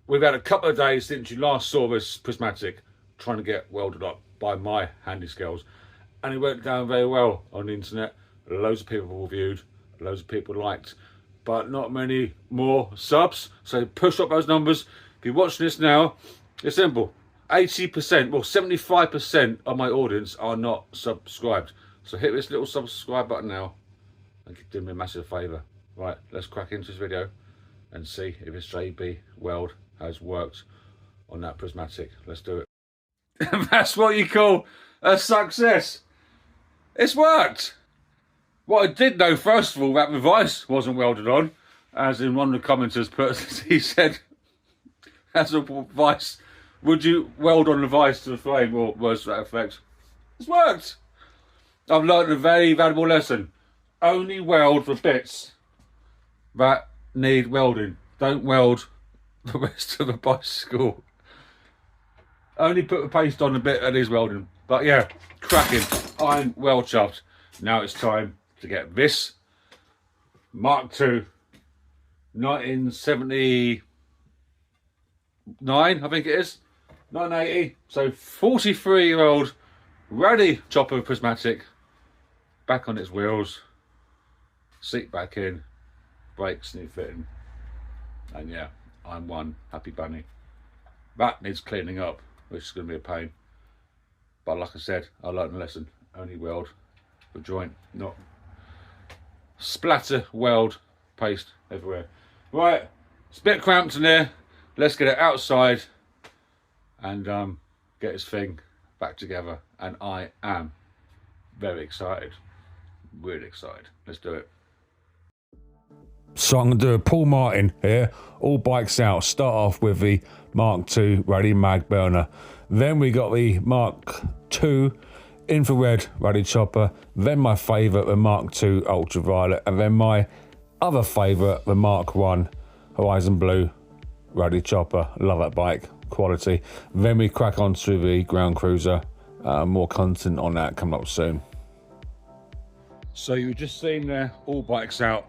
we've had a couple of days since you last saw this prismatic trying to get welded up by my handy skills, and it went down very well on the internet. Loads of people reviewed, loads of people liked, but not many more subs. So push up those numbers. If you're watching this now, it's simple. 80%, well 75% of my audience are not subscribed. So hit this little subscribe button now and do me a massive favour. Right, let's crack into this video and see if this JB Weld has worked on that prismatic. Let's do it. That's what you call a success. It's worked. What I did know, first of all, that the vice wasn't welded on, as in one of the commenters put, he said, as a vice, would you weld on the vice to the frame, or words to that effect? It's worked. I've learned a very valuable lesson. Only weld the bits that need welding. Don't weld the rest of the bicycle. Only put the paste on the bit that is welding. But yeah, cracking. I'm well chuffed. Now it's time to get this Mark II 1979, I think it is, 1980. So 43-year-old Raleigh chopper prismatic back on its wheels, seat back in, brakes new fitting, and yeah, I'm one happy bunny. That needs cleaning up, which is going to be a pain, but like I said, I learned a lesson. Only weld the joint, not splatter weld paste everywhere. Right, it's a bit cramped in there. Let's get it outside and get this thing back together, and I am very excited, really excited. Let's do it. So I'm going to do a Paul Martin here, all bikes out. Start off with the Mark II Raleigh mag burner. Then we got the Mark II infrared Raleigh chopper. Then my favourite, the Mark II ultraviolet. And then my other favourite, the Mark I Horizon Blue Raleigh chopper. Love that bike, quality. Then we crack on to the ground cruiser. More content on that coming up soon. So you were just seeing there, all bikes out.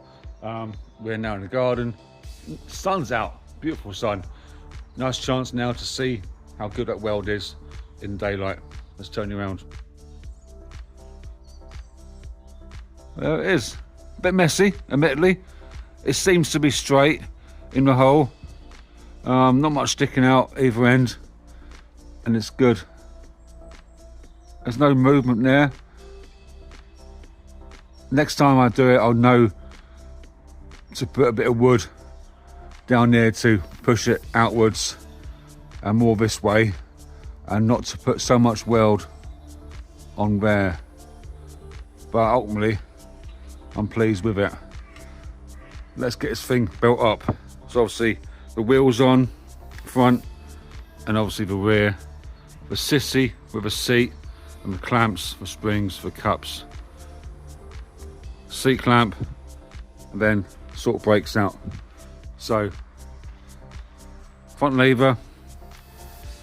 We're now in the garden. Sun's out, beautiful sun. Nice chance now to see how good that weld is in daylight. Let's turn you around. There it is. A bit messy, admittedly. It seems to be straight in the hole. Not much sticking out either end, and it's good. There's no movement there. Next time I do it, I'll know to put a bit of wood down there to push it outwards and more this way, and not to put so much weld on there. But ultimately, I'm pleased with it. Let's get this thing built up. So obviously the wheels on front, and obviously the rear, the sissy with a seat, and the clamps for springs for cups, seat clamp, and then sort of breaks out. So front lever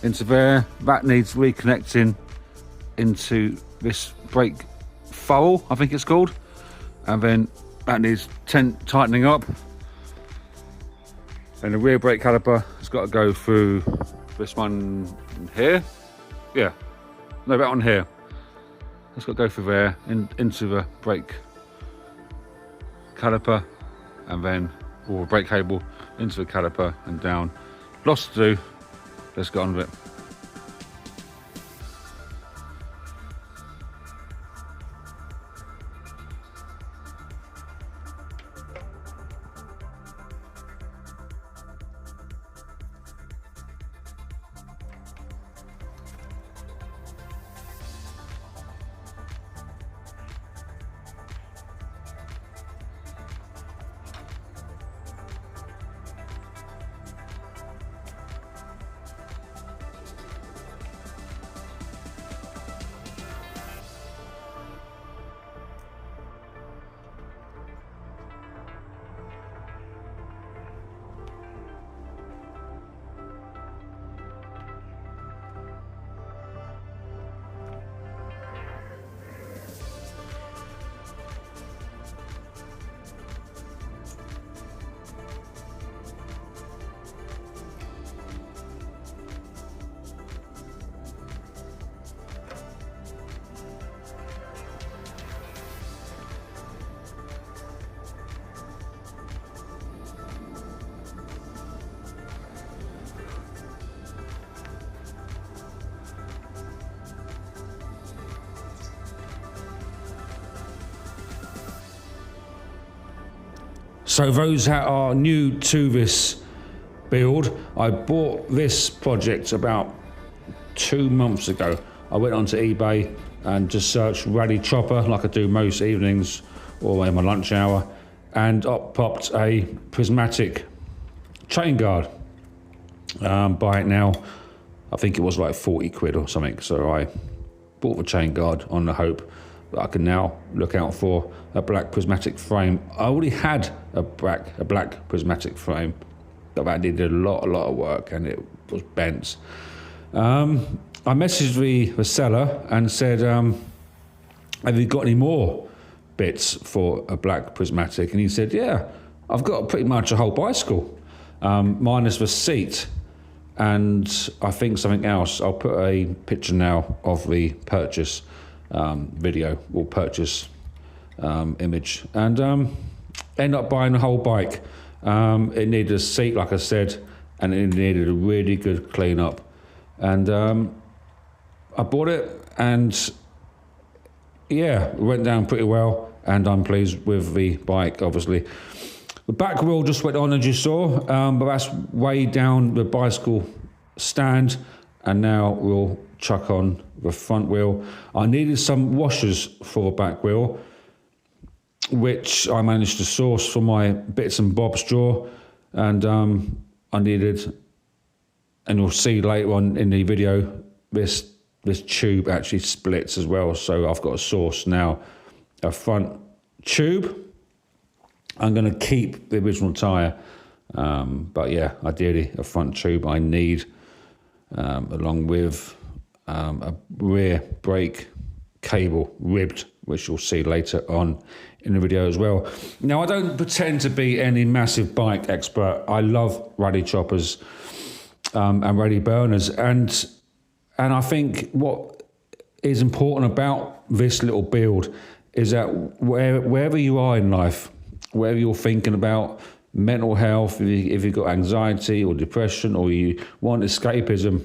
into there, that needs reconnecting into this brake fowl, I think it's called, and then that needs tightening up. And the rear brake caliper has got to go through this one here. Yeah, no, that one here. It's got to go through there into the brake caliper, and then or brake cable into the caliper and down. Lots to do. Let's get on with it. So those that are new to this build, I bought this project about 2 months ago. I went onto eBay and just searched Raleigh chopper like I do most evenings or in my lunch hour, and up popped a prismatic chain guard. Buy it now, I think it was like 40 quid or something, so I bought the chain guard on the hope that I can now look out for a black prismatic frame. I already had a black prismatic frame, but that needed a lot of work and it was bent. I messaged the seller and said, have you got any more bits for a black prismatic? And he said, yeah, I've got pretty much a whole bicycle, minus the seat and I think something else. I'll put a picture now of the purchase video or purchase image, and end up buying the whole bike. It needed a seat, like I said, and it needed a really good clean up. And I bought it, and yeah, it went down pretty well, and I'm pleased with the bike, obviously. The back wheel just went on, as you saw, but that's way down the bicycle stand, and now we'll chuck on the front wheel. I needed some washers for the back wheel, which I managed to source for my bits and bobs drawer, and I needed, and you'll see later on in the video, this tube actually splits as well, so I've got a source now, a front tube. I'm going to keep the original tyre, but yeah, ideally a front tube I need, along with a rear brake cable ribbed, which you'll see later on in the video as well. Now, I don't pretend to be any massive bike expert. I love Raleigh choppers and Raleigh burners, and I think what is important about this little build is that wherever you are in life, wherever you're thinking about mental health, if you've got anxiety or depression, or you want escapism,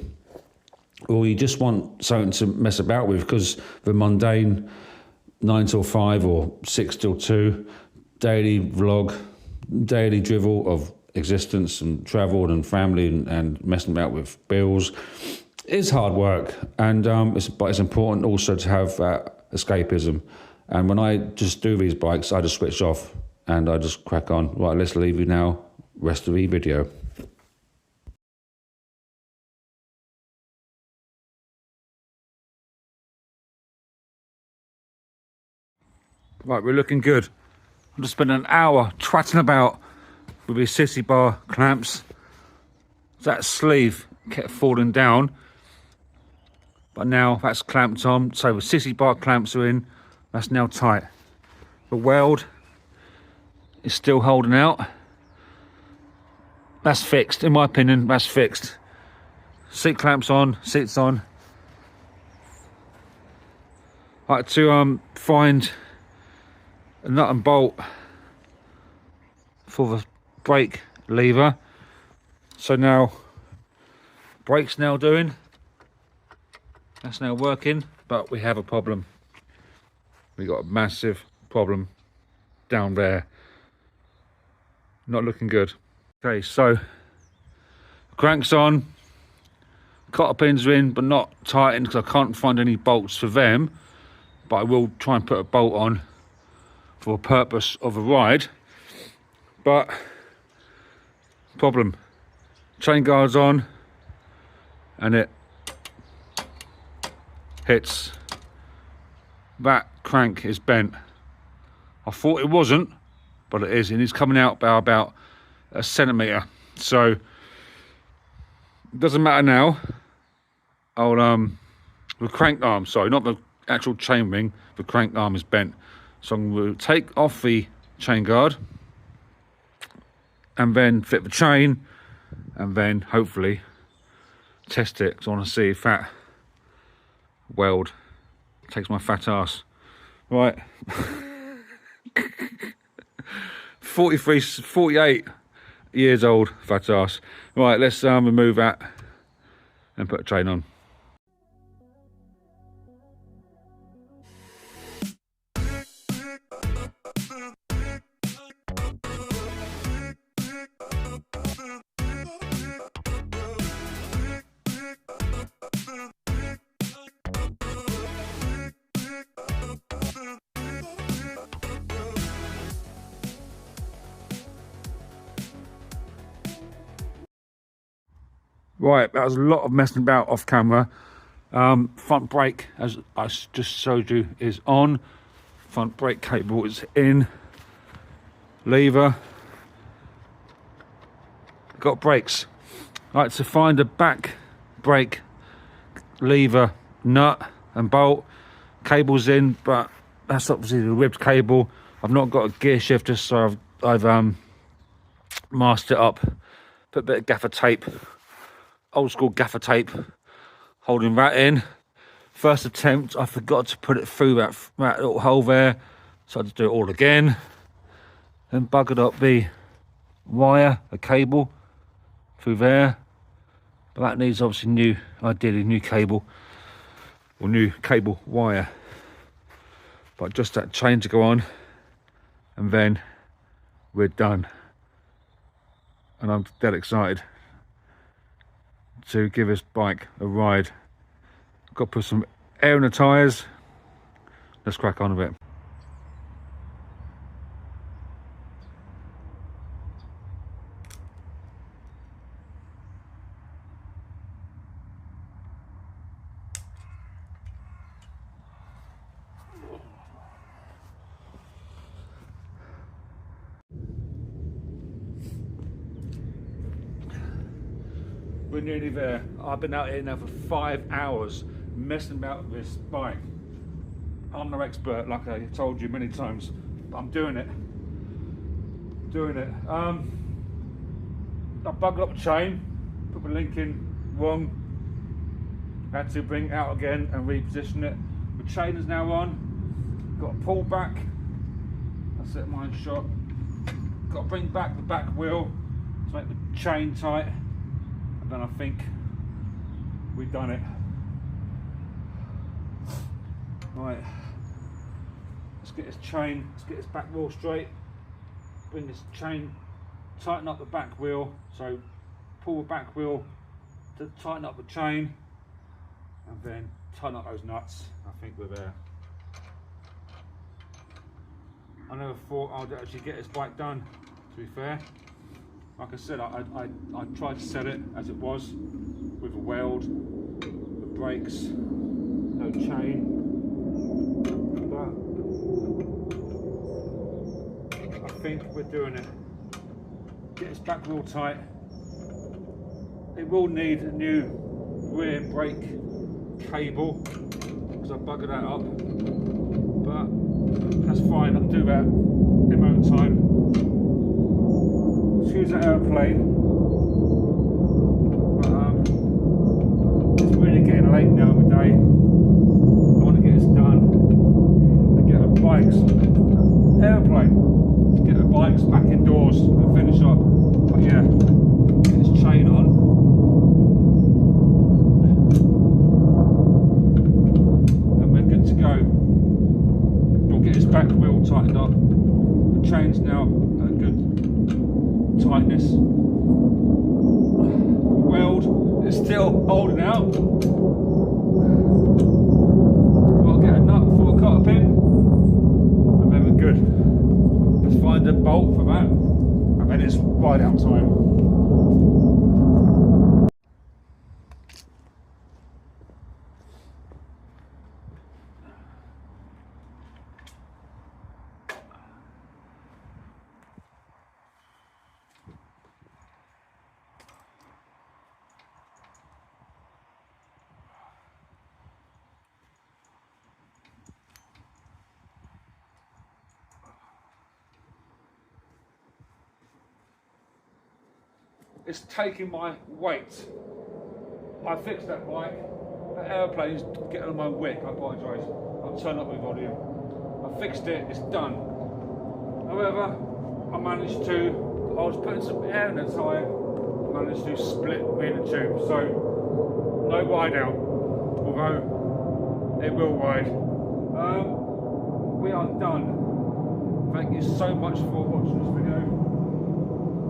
or you just want something to mess about with, because the mundane 9 till 5 or 6 till 2 daily vlog, daily drivel of existence and travel and family and messing about with bills is hard work. And but it's important also to have that escapism. And when I just do these bikes, I just switch off and I just crack on. Right, let's leave you now. Rest of the video. Right, we're looking good. I'm just spending an hour twatting about with these sissy bar clamps. That sleeve kept falling down, but now that's clamped on. So the sissy bar clamps are in. That's now tight. The weld is still holding out. That's fixed, in my opinion. That's fixed. Seat clamps on, seats on. I had to find a nut and bolt for the brake lever. So now brake's now doing. That's now working, but we have a problem. We got a massive problem down there. Not looking good. Okay, so crank's on, cotter pins are in, but not tightened because I can't find any bolts for them. But I will try and put a bolt on for a purpose of a ride. But problem, chain guard's on, and it hits. That crank is bent. I thought it wasn't, but it is, and it's coming out by about a centimetre. So it doesn't matter now. The crank arm, sorry, not the actual chain ring, the crank arm is bent. So I'm going to take off the chain guard and then fit the chain, and then hopefully test it, because I want to see if that weld takes my fat ass. Right. 48 years old, fat ass. Right, let's remove that and put a chain on. Right, that was a lot of messing about off camera. Front brake, as I just showed you, is on. Front brake cable is in. Lever. Got brakes. Right, to find a back brake lever nut and bolt. Cable's in, but that's obviously the ribbed cable. I've not got a gear shifter, so I've masked it up. Put a bit of gaffer tape, old school gaffer tape, holding that in. First attempt, I forgot to put it through that little hole there, so I had to do it all again. Then buggered up the wire, the cable, through there. But that needs obviously ideally new cable, or new cable wire. But just that chain to go on, and then we're done. And I'm dead excited to give this bike a ride. Got to put some air in the tyres. Let's crack on a bit. We're nearly there. I've been out here now for 5 hours messing about with this bike. I'm no expert, like I told you many times, but I'm doing it. I bugged up the chain, put the link in wrong, had to bring it out again and reposition it. The chain is now on, got to pull back, that's it, mine shot. Got to bring back the back wheel to make the chain tight. Then I think we've done it. Right, let's get this chain, let's get this back wheel straight, bring this chain, tighten up the back wheel, so pull the back wheel to tighten up the chain, and then tighten up those nuts. I think we're there. I never thought I'd actually get this bike done, to be fair. Like I said, I tried to set it as it was, with a weld, the brakes, no chain, but I think we're doing it. Get this back wheel tight. It will need a new rear brake cable, because I buggered that up, but that's fine, I'll do that in my own time. Excuse that airplane, but it's really getting late now in the day. I want to get this done and get the bikes, get the bikes back indoors and finish up. But yeah, get this chain on. And we're good to go. We'll get this back wheel tightened up. The chain's now at a good tightness. Weld is still holding out. Gotta get a nut for a cotter pin, and then we're good. Let's find a bolt for that, and then it's ride out time. It's taking my weight. I fixed that bike. That airplane is getting on my wick. I apologise. I'll turn up my volume. I fixed it. It's done. However, I was putting some air in the tyre. I managed to split me in the tube. So no ride out. Although it will ride. We are done. Thank you so much for watching this video.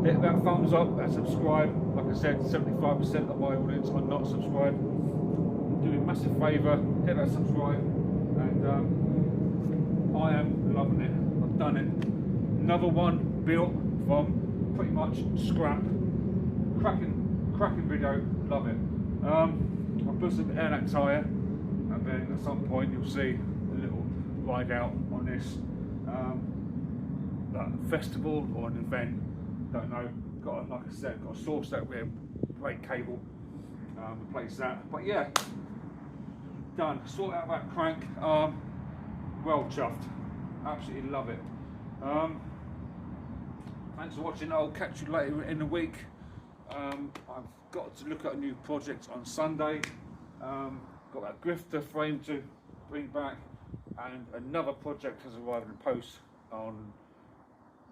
Hit that thumbs up, that subscribe. Like I said, 75% of my audience are not subscribed. Do me a massive favour, hit that subscribe, and I am loving it. I've done it. Another one built from pretty much scrap. cracking video, love it. I'll put some air in that tyre, and then at some point you'll see a little ride out on this like a festival or an event, don't know. Got, like I said, got to source that with brake cable, replace that. But yeah, done. Sort out that crank. Well chuffed. Absolutely love it. Thanks for watching. I'll catch you later in the week. I've got to look at a new project on Sunday. Got that grifter frame to bring back, and another project has arrived in the post on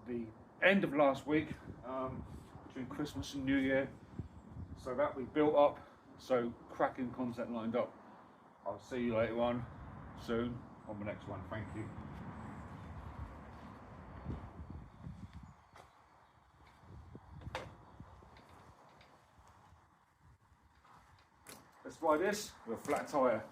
the end of last week, between Christmas and New Year. So that we built up. So cracking content lined up. I'll see you later on soon on the next one. Thank you. Let's try this with a flat tyre.